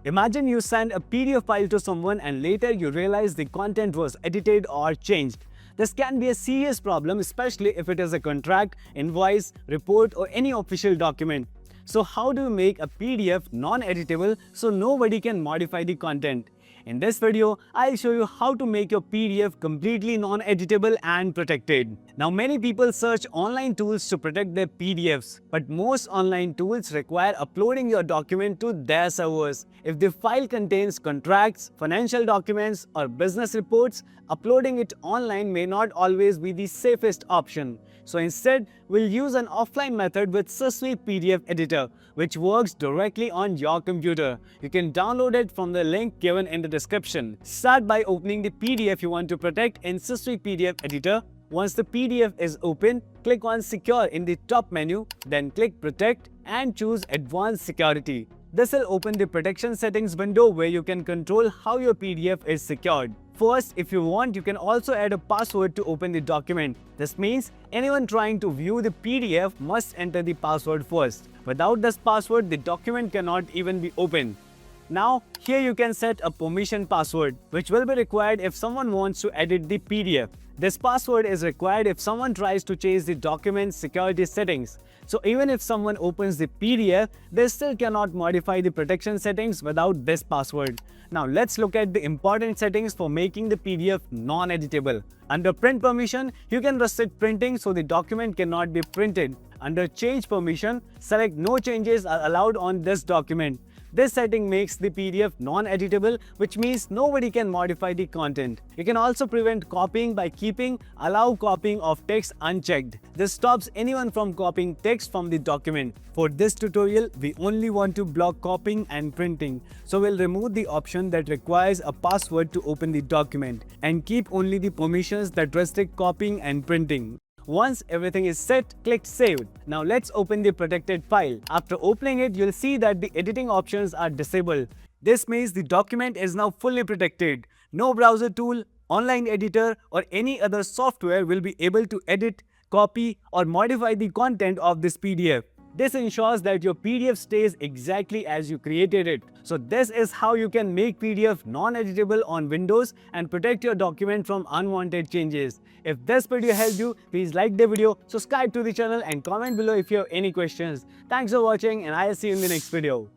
Imagine you send a PDF file to someone and later you realize the content was edited or changed. This can be a serious problem, especially if it is a contract, invoice, report, or any official document. So how do you make a PDF non-editable so nobody can modify the content? In this video, I'll show you how to make your PDF completely non-editable and protected. Now, many people search online tools to protect their PDFs, but most online tools require uploading your document to their servers. If the file contains contracts, financial documents, or business reports, uploading it online may not always be the safest option. So instead, we'll use an offline method with Systweak PDF Editor, which works directly on your computer. You can download it from the link given in the description. Start by opening the PDF you want to protect in Systweak PDF Editor. Once the PDF is open, click on Secure in the top menu, then click Protect and choose Advanced Security. This will open the protection settings window where you can control how your PDF is secured. First, if you want, you can also add a password to open the document. This means anyone trying to view the PDF must enter the password first. Without this password, the document cannot even be opened. Now, here you can set a permission password, which will be required if someone wants to edit the PDF. This password is required if someone tries to change the document's security settings. So even if someone opens the PDF, they still cannot modify the protection settings without this password. Now let's look at the important settings for making the PDF non-editable. Under print permission, you can restrict printing so the document cannot be printed. Under change permission, select no changes are allowed on this document. This setting makes the PDF non-editable, which means nobody can modify the content. You can also prevent copying by keeping Allow copying of text unchecked. This stops anyone from copying text from the document. For this tutorial, we only want to block copying and printing, so we'll remove the option that requires a password to open the document and keep only the permissions that restrict copying and printing. Once everything is set, click Save. Now let's open the protected file. After opening it, you'll see that the editing options are disabled. This means the document is now fully protected. No browser tool, online editor, or any other software will be able to edit, copy, or modify the content of this PDF. This ensures that your PDF stays exactly as you created it. So this is how you can make PDF non-editable on Windows and protect your document from unwanted changes. If this video helped you, please like the video, subscribe to the channel and comment below if you have any questions. Thanks for watching and I'll see you in the next video.